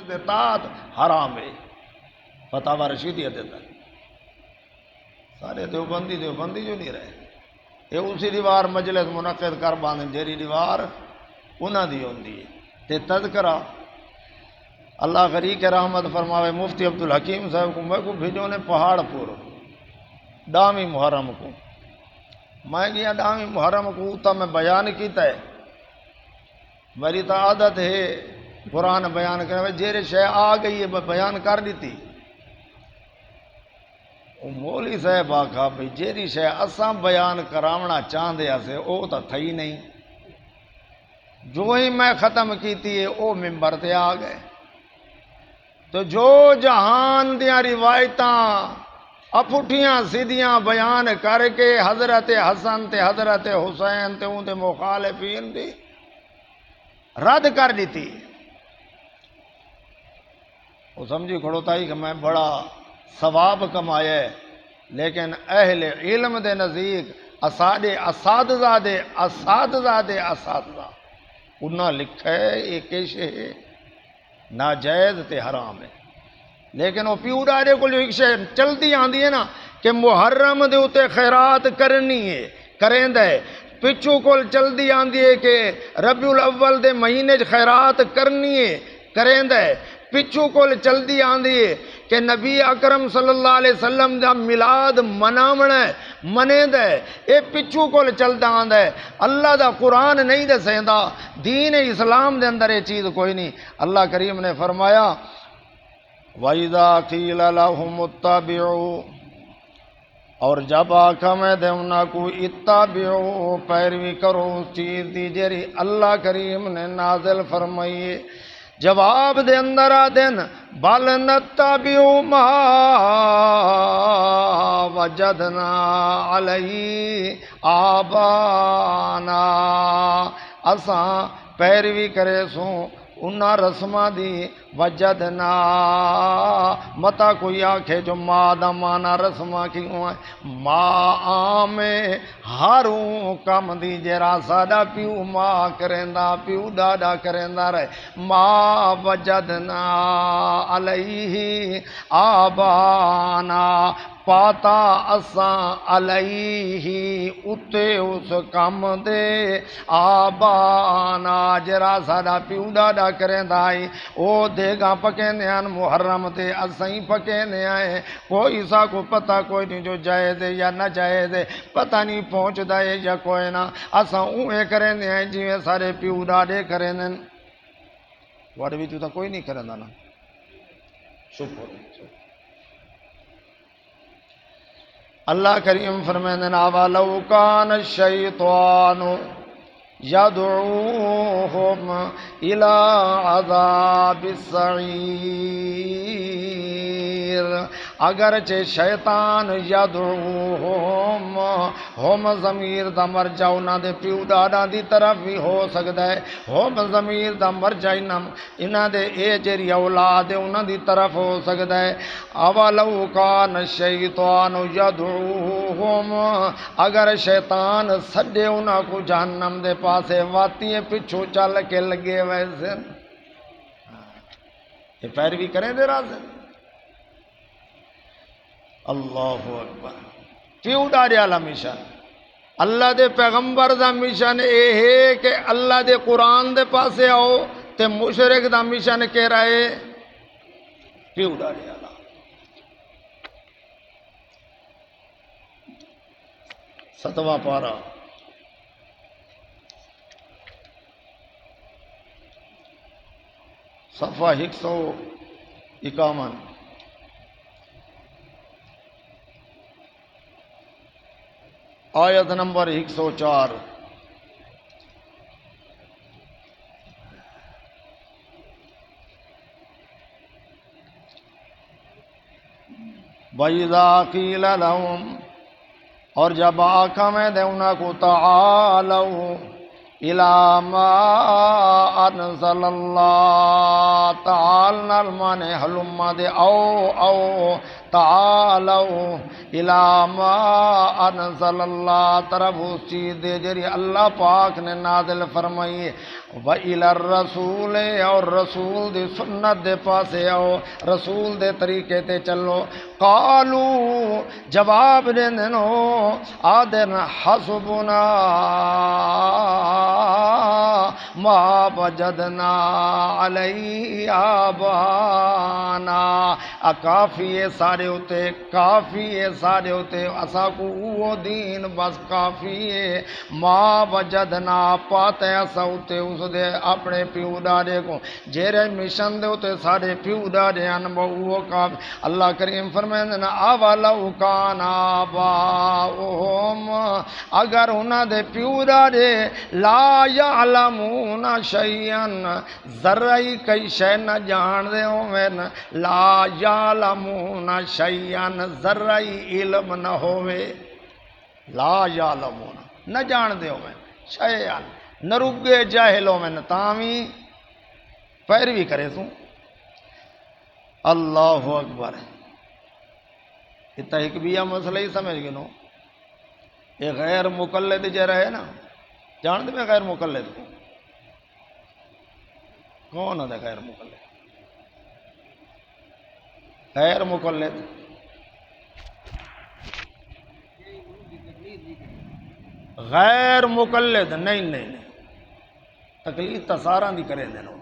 دیتات حرام ہے فتاوی رشیدیہ دیتا ہے۔ سارے دیوبندی جو نہیں رہے یہ اسی دیوار مجلس منعقد کر باندھیں جیری دیوار انہاں دی ہوندی ہے تے تذکرہ اللہ غری کے رحمت فرماوے مفتی عبدالحکیم صاحب کو میں کو بھیجو نے پہاڑ پور ڈامی محرم کو میں گیا ڈامی محرم کو تا میں بیان کیتا ہے میری تا عادت ہے قرآن بیان کرنے جیرے شے آ گئی ہے میں بیان کر دیتی وہ مولی صاحب آکھا بھئی جیری شے اساں بیان کراونا چاہندے اسے او تا تھئی نہیں جو ہی میں ختم کیتی ہے او ممبر تے آ گئے تو جو جہان دیاں روایتاں اپٹھیاں سیدھیاں بیان کر کے حضرت حسن تے حضرت حسین تے اون تے مخالفین دی رد کر دیتی وہ سمجھی کھڑوتا ہی کہ میں بڑا ثواب کمایا ہے لیکن اہل علم دے نزدیک اساتذہ انہاں لکھا ہے یہ کیش ہے ناجائز تے حرام ہے لیکن وہ پیو ڈاڑے کو جو ایک شے چلتی آندی ہے نا کہ محرم دے اتے خیرات کرنی ہے کریں دے پچھو کول چلتی آندی ہے کہ ربیع الاول دے مہینے خیرات کرنی ہے کریں دے پچھو کول چلتی آندی ہے کہ نبی اکرم صلی اللہ علیہ وسلم دا میلاد مناونا ہے منے دے اے پچھو کول چلتا آندہ ہے اللہ دا قرآن نہیں دے سیندا دین اسلام دے اندر یہ چیز کوئی نہیں اللہ کریم نے فرمایا وَإِذَا قِيلَ لَهُمُ اتَّبِعُوا اور جب آکھا میں دے انہاں کو اتبعوا پیروی کرو اس چیز دی جری اللہ کریم نے نازل فرمائیے جواب دے اندر آدن بل نتبعوا ما وجدنا علیہ آبانا اساں پیروی کرے سوں انہاں رسمہ دی وجدنا متا کوئی آنکھے جو ما دا مانا رسمہ کیوں ہے ما آمے ہاروں کم دی جرا ساڑا پیو ما کرندہ پیو ڈاڈا کرندہ رہے ما وجدنا علیہ آبانا پاتا اساں علیہ اتے اس کم دے آبانا جرا ساڑا پیو ڈاڈا کرندہ آئی او دے گا پکینے آن محرم تے اسائیں پکینے آئے کوئی سا کو پتہ کوئی نہیں جو جائز ہے یا نہ جائز ہے پتہ نہیں پہنچ دائے یا کوئی نہ اساں اوے کرنے آئے جیوے سارے پیو ڈاڈے کرنے وارے بھی تو کوئی نہیں کرنے نا شکر اللہ کریم فرمائنے وَلَوْ كَانَ الشَّيْطَانُ يَدْعُوهُمْ إِلَىٰ عَذَابِ السَّعِيرِ اگرچہ شیطان یدعوہم ہم ضمیر دا مرجع انہاں دے پیو ڈاڈا دی طرف بھی ہو سکتا ہے ہم ضمیر دا مرجع انہاں دے اے جری اولاد انہاں دی طرف ہو سکتا ہے اولو کان الشیطان یدعوہم اگر شیطان سڈے انہاں کو جہنم دے پاسے واتی پچھو چل کے لگے ویسے یہ پیروی کریں دے راز اللہ اکبر کیوں ڈاڑے والا مشن اللہ دے پیغمبر دا مشن اے ہے کہ اللہ دے قرآن دے پاسے آؤ تے مشرک دا مشن کہہ رہے کیوں ڈاڑے والا ستواں پارہ صفحہ 151 آیت نمبر 104 وَإِذَا قِيلَ لَهُمْ اور جب آکھا میں دے انہاں کو تعالوا إِلَى مَا أَنزَلَ اللَّهُ تعالنا المانے حلما دے او تعالوا إِلَى مَا أَنزَلَ اللَّهُ طرف اس چیز دے جری اللہ پاک نے نازل فرمائی وَإِلَى الرَّسُولِ اور رسول دی سنت دے پاسے آؤ، رسول دے طریقے تے چلو۔ قالو جواب دینو آدن حسبنا ما وجدنا علیہ آبانا، کافی ہے سارے ہوتے، کافی ہے سارے ہوتے، اسا کو وہ دین بس کافی ہے، ما وجدنا پاتے اسا ہوتے اس دے اپنے پیو ڈاڈے کو، جیرے مشن دے ہوتے سارے پیو ڈاڈے انبو وہ کافی۔ اللہ کریم فرمائیں اولو کان آباؤہم، اگر انہاں دے پیو ڈاڈے لا یعلمون شیئن ذرہی کئی شے نہ جان دے ہوئے، لا یعلمون شیئن ذرہی علم نہ ہوئے، لا یعلمون نہ جان دے ہوئے شیئن نہ رگے جاہل ہوئے تاوی پیروی کرے سوں۔ اللہ اکبر، اتنا ایک بھی مسئلہ ہی سمجھ گنو، یہ غیر مقلد جرہ ہے نا، جان دے میں غیر مقلد کو کون ہے غیر مقلد؟ غیر مقلد غیر مقلد نہیں نہیں نہیں، تقلید تا سارا دی کرے دینو،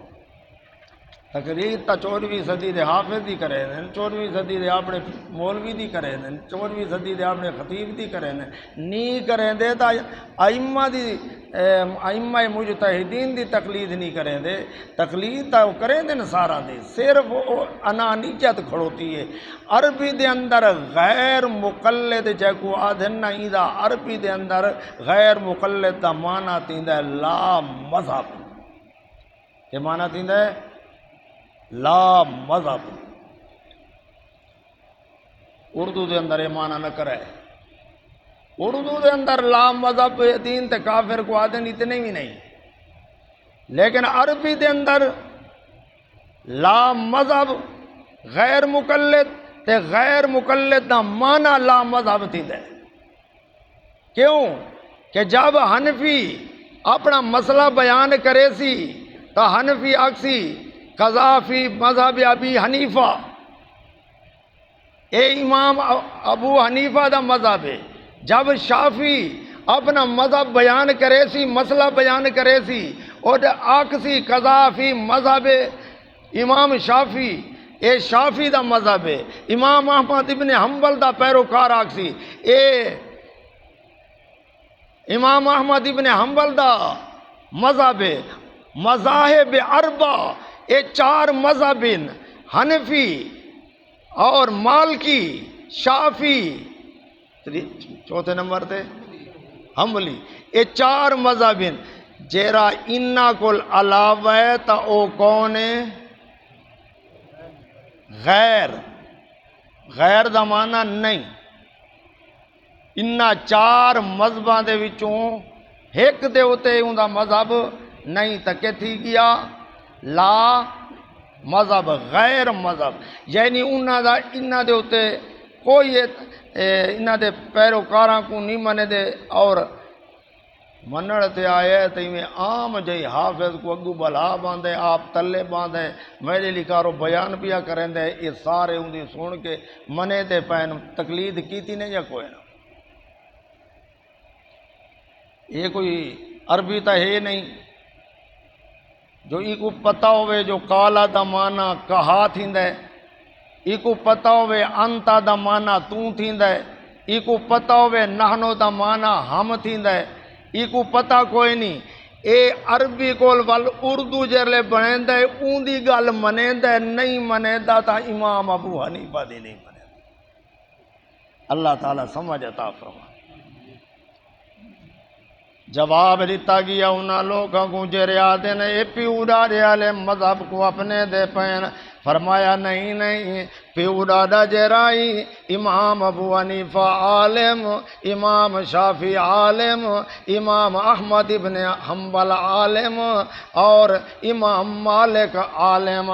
تقلید تا 14ویں صدی دے حافظ دی کرے دین، 14ویں صدی دے اپنے مولوی دی کرے دین، 14ویں صدی دے اپنے خطیب دی کرے دین، نی کریں دے تا ائمہ مجتہدین دی تقلید نہیں کریں دے، تقلید تا کریں دین سارا دے، صرف انانیت کھڑوتی ہے۔ عربی دے اندر غیر مقلد جیکو آدھن نہیں دا، عربی دے اندر غیر مقلد دا معنی تیندہ ہے لا مذہب، کہ معنی تیندہ ہے لا مذہب، اردو دے اندر یہ معنی نہ کرے، اردو دے اندر لا مذہب دین تے کافر کو آدھن اتنے بھی نہیں، لیکن عربی دے اندر لا مذہب غیر مقلد تے غیر مقلد دا معنی لا مذہب تین دے، کیوں کہ جب حنفی اپنا مسئلہ بیان کرے سی تو حنفی اکسی قضافی مذہب ابی حنیفہ، اے امام ابو حنیفہ دا مذہب ہے، جب شافی اپنا مذہب بیان کرے سی، مسئلہ بیان کرے سی اور آکسی قضافی مذہب امام شافی، اے شافی دا مذہب ہے، امام احمد ابن حنبل دا پیروکار آکسی، اے امام احمد ابن حنبل دا مذہب ہے، مذاہب اربع، اے 4 مذہب حنفی اور مالکی شافی، چوتھے نمبر تے حنبلی، اے 4 مذہب جیرا انہاں کول علاوہ ہے تا او کون ہے؟ غیر، غیر دا معنی نہیں، انہاں 4 مذہباں دے وچوں ایک دے ہوتے ان دا مذہب نہیں تکے تھی گیا لا مذہب، غیر مذہب، یعنی انہاں دے ہوتے کوئی انہاں دے پیروکاراں کو نہیں منے دے، اور منڑ تے آئے تے میں عام جئی حافظ کو اگو بلا باندھے، آپ تلے باندھے، میرے لکھارو بیان پیا کریں دے، یہ سارے ان دی سن کے منے تے پہن تقلید کیتی نہیں یا کوئی نہ، یہ کوئی عربی تا ہے نہیں جو ای کو پتہ ہوئے جو کالا دا معنی کہا تھیندہ ہے، ای کو پتہ ہوئے انتا دا معنی توں تھیندہ ہے، ای کو پتہ ہوئے نحنو دا معنی ہم تھیندہ ہے، ای کو پتہ کوئی نہیں، اے عربی کول وال اردو جرلے بنیندہ ہے، اون دی گل منیندہ ہے، نہیں منیندہ تا امام ابو حنیفہ دی نہیں منیندہ، اللہ تعالیٰ سمجھ عطا فرما۔ جواب دیتا گیا انہاں لوگوں کو جرے آدھے نے اے پیوڑا ریالے مذہب کو اپنے دے پین، فرمایا نہیں نہیں، پیو ڈاڈا جرائی امام ابو حنیفہ عالم، امام شافعی عالم، امام احمد ابن حنبل عالم اور امام مالک عالم۔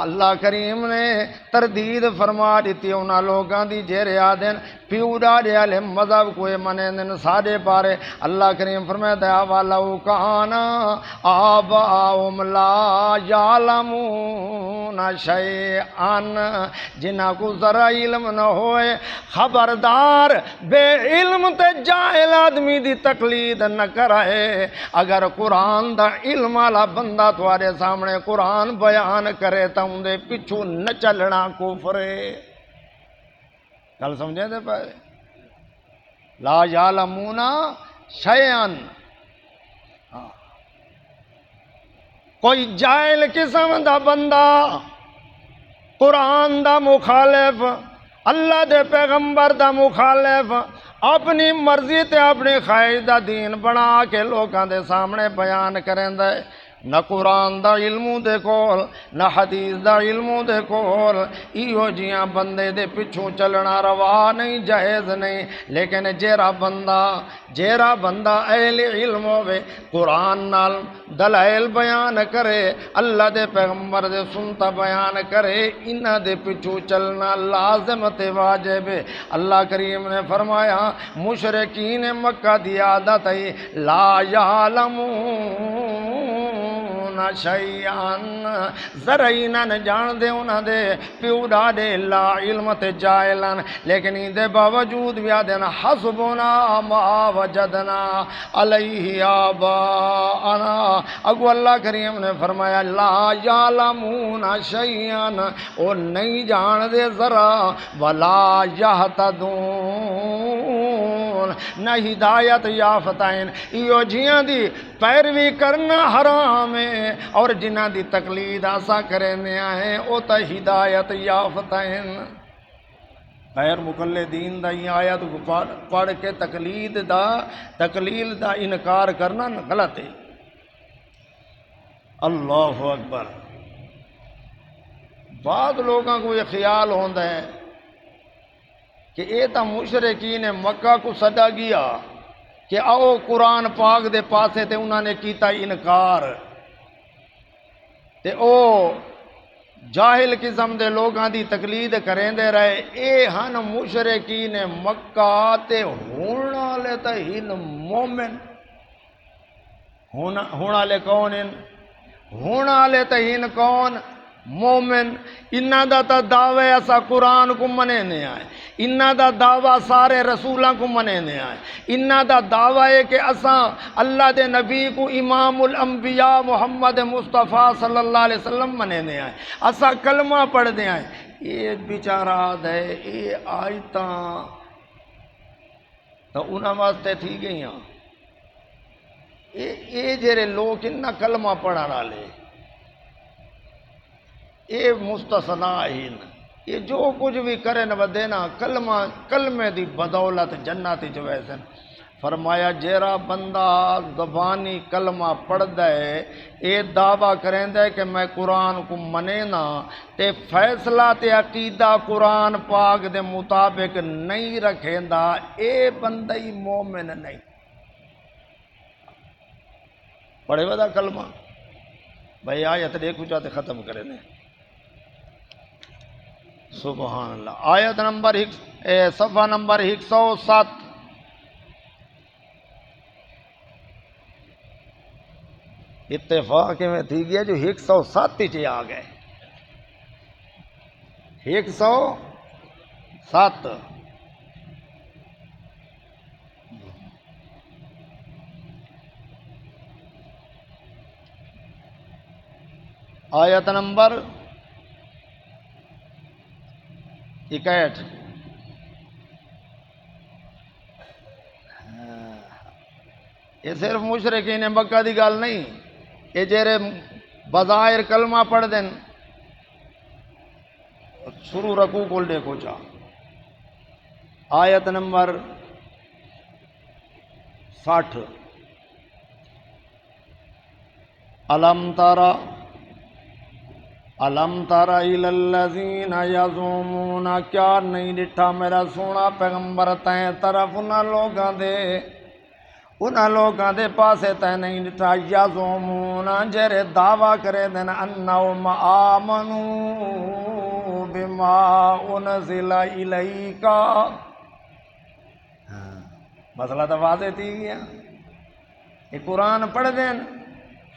اللہ کریم نے تردید فرما دیتی انہاں لوگاں دی جیرے آدن پیو ڈاڈے عالم مذہب کوئی منے دن ساڑے بارے۔ اللہ کریم فرماتا ہے وَلَوْ كَانَ آبَاؤُهُمْ لَا يَعْلَمُونَ شَيْئًا، جنہاں کو ذرا علم نہ ہوئے، خبردار بے علم تے جاہل آدمی دی تقلید نہ کرائے۔ اگر قرآن دا علم والا بندہ تھوڑے سامنے قرآن بیان کرے تا ان دے پچھو نہ چلنا کفر ہے۔ کل سمجھے دے پہ لا یعلمون شیئا، کوئی جاہل قسم دا بندہ قرآن دا مخالف، اللہ دے پیغمبر دا مخالف، اپنی مرضی تے اپنی خواہش دا دین بنا کے لوگاں دے سامنے بیان کریں دے، نہ قرآن دا علم دے کول نہ حدیث دا علم دے کول، ایہو جیاں بندے دے پچھوں چلنا روا نہیں، جائز نہیں۔ لیکن جیرا بندہ اہل علم ہوئے، قرآن نال دلائل بیان کرے، اللہ دے پیغمبر دے سنتا بیان کرے، انہاں دے پچھوں چلنا لازم تے واجب ہے۔ اللہ کریم نے فرمایا مشرکین مکہ دی عادت ہے لا یعلمون شیئا، ذرا انہاں نے جان دے انہاں دے پیو ڈاڈے لا علم تے جاہلن، لیکن ان دے باوجود بھی آدھنا حسبنا ما وجدنا علیہ آباءنا۔ اگو اللہ کریم نے فرمایا لا یعلمون شیئا، وہ نہیں جان دے ذرا، ولا یہتدون، نہ ہدایت یافتین۔ ایو جیاں دی پیروی کرنا حرام ہے اور جنہاں دی تقلید آسا کرنے آئے او تا ہدایت یافتین۔ غیر مقلدین دا یہ آیت کو پڑھ کے تقلید دا انکار کرنا غلط ہے۔ اللہ اکبر۔ بعض لوگوں کو یہ خیال ہوتا ہے کہ اے تا مشرکین مکہ کو صدا گیا کہ آؤ قرآن پاک دے پاسے تے انہوں نے کیتا انکار، تے او جاہل قسم دے لوگاں دی تقلید کریں دے رہے۔ اے ہن مشرکین مکہ تے ہونا لے تا ہن مومن، ہونا لے کون ہیں؟ ہونا لے تا ہن کون؟ مومن۔ انہاں دا تا دعوے اسا قرآن کو منے نہیں آئے، انہاں دا دعویٰ سارے رسولاں کو منے نہیں آئے، انہاں دا دعویٰ ہے کہ اسا اللہ دے نبی کو امام الانبیاء محمد مصطفیٰ صلی اللہ علیہ وسلم منے نہیں آئے، اسا کلمہ پڑھ دے آئے۔ یہ بیچارہ ہے یہ آیتاں تو انہاں واسطے تھی گئیاں، یہ جڑے لوگ انہاں کلمہ پڑھانا لے یہ مستثنا ہین، یہ جو کچھ بھی کرن ودے نا کلمے دی بدولت جنت جو ویسن۔ فرمایا جیرا بندہ زبانی کلمہ پڑھ دے اے دعویٰ کریں دے کہ میں قرآن کو منے نا تے فیصلہ تے عقیدہ قرآن پاک دے مطابق نہیں رکھیں دا، اے بندہ ہی مومن نہیں۔ پڑھے ودا کلمہ بھائی آیت دیکھو جاتے ختم کرے نے۔ سبحان اللہ۔ آیت نمبر صفحہ نمبر 107۔ اتفاق میں تھی گیا جو 107 ہی آ گئے، 107۔ آیت نمبر 61۔ یہ صرف مشرکین مکہ دی گل نہیں، یہ جیرے بظاہر کلمہ پڑھ دیں شروع رکوع کول دیکھو چاہ۔ آیت نمبر 60۔ علم تارا الم تر الی الذین یزعمون، کیا نہیں ڈٹھا میرا سونا پیغمبر تائیں طرف انہاں لوگاں دے پاسے تے نہیں ڈٹھا یزعمون جڑے دعویٰ کرے دن انہم آمنوا بما انزل الیک، مسئلہ تو واضح تھی گیا، یہ قرآن پڑھ دین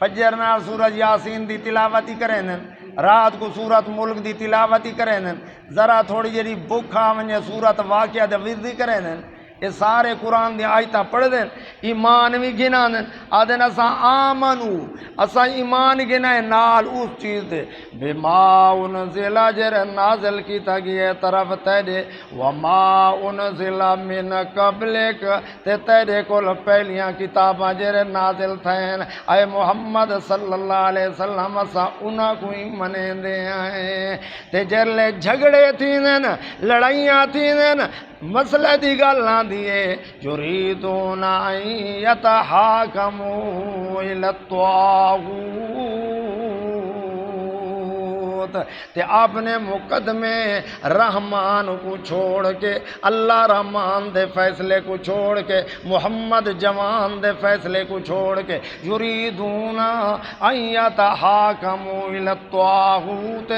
فجر نال سورج یاسین دی تلاوت ہی کریں دین، رات کو سورت ملک دی تلاوت ہی کریں دین، ذرا تھوڑی جڑی بکھ آ ونجے سورت واقعہ دے ورد ہی کریں دین، یہ سارے قرآن دی آیتاں پڑھ دین، ایمان بھی گنا دین، آدھن اساں آمنو، اساں ایمان گنائے نال اس چیز دے بما انزل جر نازل کیتا گیا طرف تیرے، وما انزل من قبلک تے تیرے کول پہلیاں کتاباں جر نازل تھین، اے محمد صلی اللہ علیہ وسلم اساں انہاں کو ہی منے دے آئے، تے جرلے جھگڑے تھین لڑائیاں تھین مسئلہ دی گل نہ دیے، یریدون ان یتحاکموا الی الطاغوت، تے اپنے مقدمے رحمان کو چھوڑ کے، اللہ رحمان دے فیصلے کو چھوڑ کے، محمد جوان دے فیصلے کو چھوڑ کے، یریدون ان یتحاکموا الی الطاغوت،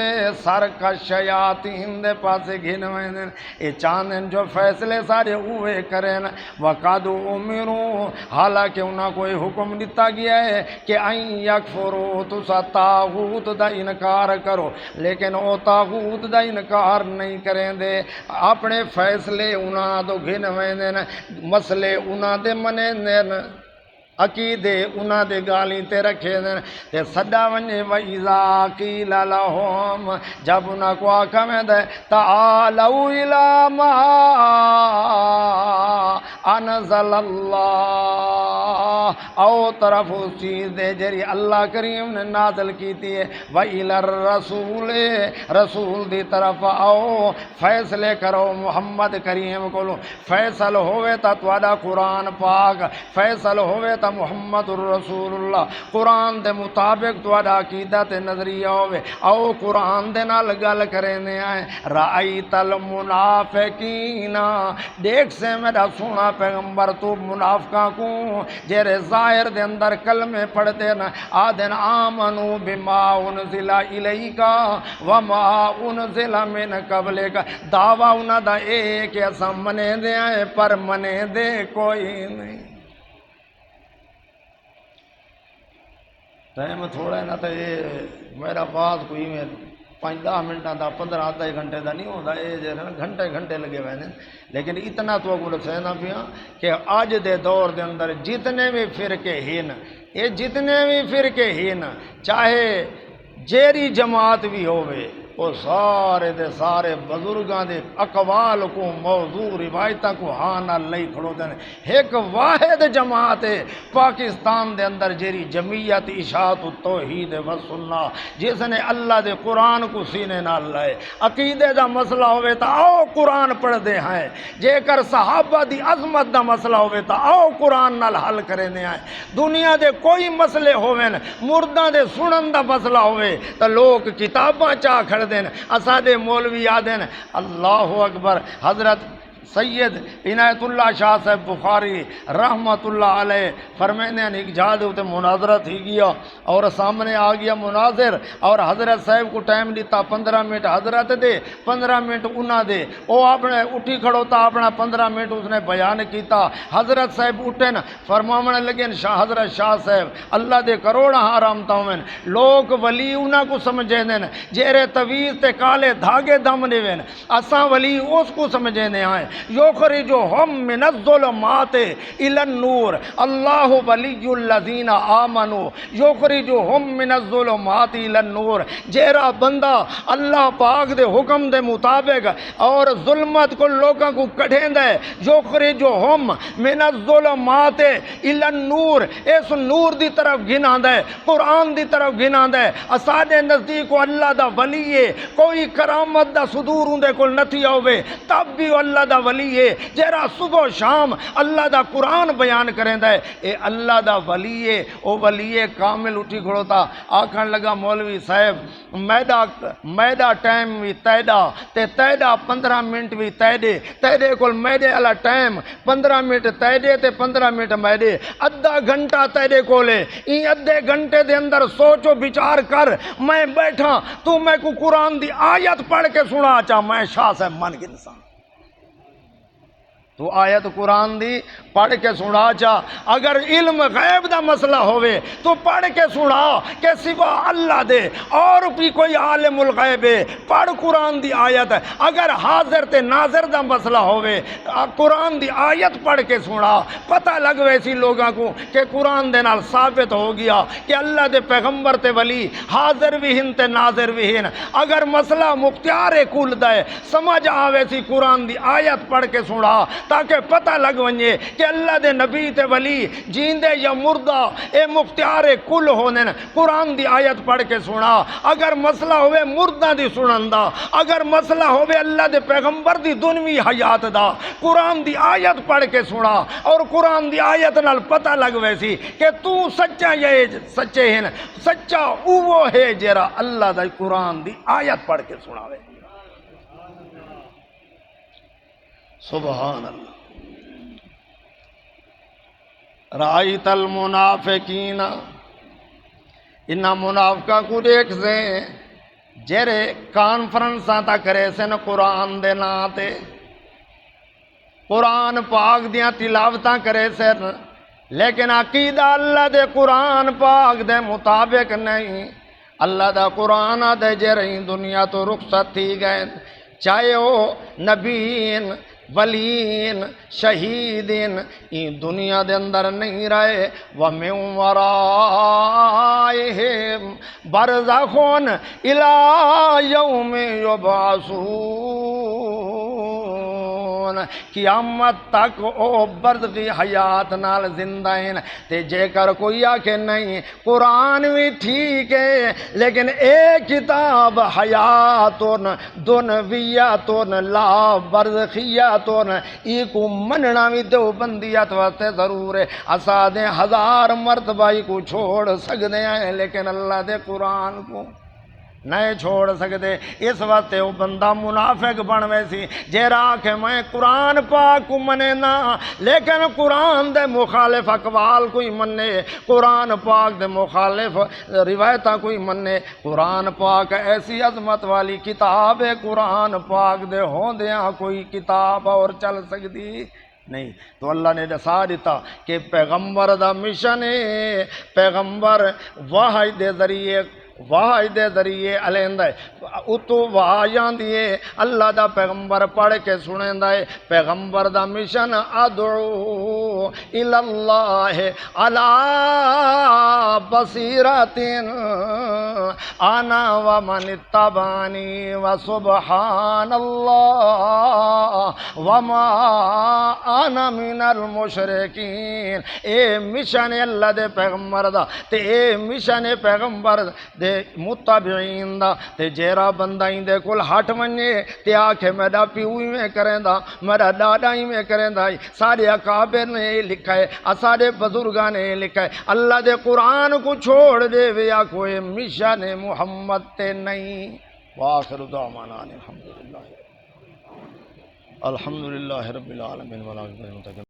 سرکش شیاطین دے پاسے گھنویں دیں، یہ چاندن جو فیصلے سارے ہوئے کریں، وقد امروا، حالانکہ انہاں کوئی حکم دیتا گیا ہے کہ ان یکفروا، تسا طاغوت دا انکار کرو، لیکن او طاغوت دا انکار نہیں کریں دے، اپنے فیصلے انہاں تو گھنویں دیں، مسئلے انہاں دے منیں دیں، عقیدے انہاں دے گالی تے رکھے دیں، تے سڈا ونجے وَإِذَا قِيلَ لَهُمْ، جب انہاں کو آکھا میں دے تَعَالَوْا إِلَىٰ مَا أَنزَلَ اللَّهُ، او طرف اس چیز دے جری اللہ کریم نے نازل کیتی ہے، وَإِلَى الرَّسُولِ، رسول دی طرف آؤ، فیصلے کرو محمد کریم کو، فیصل ہوئے تا تواڈا قرآن پاک، فیصل ہوئے تا محمد الرسول اللہ، قرآن دے مطابق تواڈا عقیدہ تے نظریہ ہوئے، او قرآن دے نال گل کرنے آئے، رأیت المنافقین، دیکھ سے میرا سونا پیغمبر تو منافقاں کو جیرے ظاہر دے اندر کلمے پڑھتے نا، آدھن آمنو بما انزل الیک وما انزل من قبلک، دعویٰ انہاں دا اے کہ اساں منے دے آئے پر منے دے کوئی نہیں۔ ٹائم تھوڑا ہے نا، تو یہ میرا بات کوئی میں 5-10 منٹاں دا 15 آدھے گھنٹے دا نہیں ہوتا، یہ جو ہے نا گھنٹے گھنٹے لگے ہوئے ہیں، لیکن اتنا تو کو سہنا پیا کہ آج دے دور دے اندر جتنے بھی فرقے ہیں، یہ جتنے بھی فرقے ہیں، چاہے جیری جماعت بھی ہوئے، وہ سارے دے سارے بزرگاں دے اقوال کو موضوع روایتاں کو ہانا لئی کھڑو دیں، ایک واحد جماعت ہے پاکستان دے اندر جیری جمعیت اشاعت التوحید و سنہ، جس نے اللہ دے قرآن کو سینے نال لائے، عقیدے دا مسئلہ ہوئے تا آؤ قرآن پڑھ دے ہیں، جے کر صحابہ دی عظمت دا مسئلہ ہوئے تا آؤ قرآن نال حل کرے دے ہیں، دنیا دے کوئی مسئلے ہوئے مرداں دے سنن دا مسئلہ ہوئے تا لوگ کتاباں چاہ کھڑ دین، اسادے مولوی آدن اللہ اکبر، حضرت سید عنایت اللہ شاہ صاحب بخاری رحمت اللہ علیہ فرمانے ہیں ایک جہاد ہوتے مناظرہ تھی گیا اور سامنے آ گیا مناظر، اور حضرت صاحب کو ٹائم دیتا 15 منٹ حضرت دے 15 منٹ انہاں دے، وہ اپنے اٹھی کھڑو تا اپنا 15 منٹ اس نے بیان کیتا، حضرت صاحب اٹھن فرمانے لگے حضرت شاہ صاحب اللہ دے کروڑا حرام تاوین، لوگ ولی انہاں کو سمجھے دیں جیرے طویل تے کالے دھاگے دم دیوین، اساں ولی اس کو سمجھے دیں آئے، یخرجہم من الظلمات الی النور، اللہ ولی الذین آمنوا یخرجہم من الظلمات الی النور، جیرا بندہ اللہ پاک دے حکم دے مطابق اور ظلمت کو لوگوں کو کڑھیں دے، یخرجہم من الظلمات الی النور، اس نور دی طرف گھنا دے، قرآن دی طرف گھنا دے، اساڈے نزدیک اللہ دا ولی ہے، کوئی کرامت دا صدور اندے کول نتھی ہوئے تب بھی اللہ دا ولی ہے جہرا صبح و شام اللہ دا قرآن بیان کریندا ہے، اے اللہ دا ولی ہے، او ولی کامل اٹھی کھڑوتا آکھن لگا مولوی صاحب میدا ٹائم بھی تیدا تے تیدا 15 منٹ بھی تیدے کول میدے والا ٹائم 15 منٹ تیدے تے 15 منٹ میدے، ادھا گھنٹہ تیدے کولے، این ادھے گھنٹے دے اندر سوچو بچار کر، میں بیٹھا تو میں کو قرآن دی آیت پڑھ کے سنا چاہ میں شاہ صاحب من کے انسان تو آیت قرآن دی پڑھ کے سنا چاہ، اگر علم غیب دا مسئلہ ہوئے تو پڑھ کے سنا کہ سوا اللہ دے اور بھی کوئی عالم الغیب ہے، پڑھ قرآن دی آیت، اگر حاضر تے ناظر دا مسئلہ ہوئے قرآن دی آیت پڑھ کے سنا، پتہ لگ ویسی لوگاں کو کہ قرآن دے نال ثابت ہو گیا کہ اللہ دے پیغمبر تے ولی حاضر بھی ہن تے ناظر بھی ہن، اگر مسئلہ مختار کل دا ہے سمجھ آوے سی قرآن دی آیت پڑھ کے سنا تاکہ پتہ لگ ونجے کہ اللہ دے نبی تے ولی جیندے یا مردہ اے مختار کل ہونے، قرآن دی آیت پڑھ کے سنا، اگر مسئلہ ہوئے مردہ دی سنندہ، اگر مسئلہ ہوئے اللہ دے پیغمبر دی دنوی حیات دا، قرآن دی آیت پڑھ کے سنا، اور قرآن دی آیت نال پتہ لگ ویسی کہ تو سچا یہ سچے ہیں، سچا اوہ ہے جرا اللہ دا قرآن دی آیت پڑھ کے سناوے۔ سبحان اللہ۔ رائت المنافقین، انہا منافقہ کو دیکھ سے جیرے کانفرنساں تا کرے سن قرآن دے ناتے، قرآن پاک دیاں تلاوتاں کرے سن، لیکن عقیدہ اللہ دے قرآن پاک دے مطابق نہیں، اللہ دا قرآن دے جرہیں دنیا تو رخصت تھی گئے، چاہے وہ نبیین ولین شہیدین این دنیا دے اندر نہیں رہے، وَمِن وَرَائِهِمْ بَرْزَخٌ إِلَى يَوْمِ يُبْعَثُونَ، قیامت تک او برزخی حیات نال زندہ ہیں، تے جے کر کوئی آکے نہیں قرآن بھی ٹھیک ہے لیکن ایک کتاب حیاتون دنویاتون لا برزخیاتون، ای کو مننا بھی دو بندیات واسطے ضرور ہے، اسادیں 1000 مرتبہ ای کو چھوڑ سکتے ہیں لیکن اللہ دے قرآن کو نہیں چھوڑ سکتے، اس وقت وہ بندہ منافق بن ویسی جیرا کہ میں قرآن پاک کو منے نا لیکن قرآن دے مخالف اقوال کوئی منے، قرآن پاک دے مخالف روایتہ کوئی منے، قرآن پاک ایسی عظمت والی کتاب ہے، قرآن پاک دے ہوندیاں کوئی کتاب اور چل سکتی نہیں، تو اللہ نے دسا دیتا کہ پیغمبر دا مشن ہے، پیغمبر وحی دے ذریعے علیندہ ہے، اتو وحیاں دیئے اللہ دا پیغمبر پڑھ کے سنیندہ ہے، پیغمبر دا مشن ادعو الاللہ علی بصیرت انا ومن اتبعنی وسبحان اللہ وما انا من المشرکین، اے مشن اللہ دے پیغمبر دا تے اے مشن پیغمبر دے متابعین دا، تے جیرا بندہ ہی دے کل ہٹ منجے تے آکھے میرا پیوئی میں کریں دا، میرا دادا ہی میں کریں دا، سارے اکابر نے لکھا ہے، سارے بزرگاں نے لکھا ہے، اللہ دے قرآن کو چھوڑ دے ویا کوئی مشن محمد تے نہیں۔ وآخر دعوانا الحمدللہ رب العالمین۔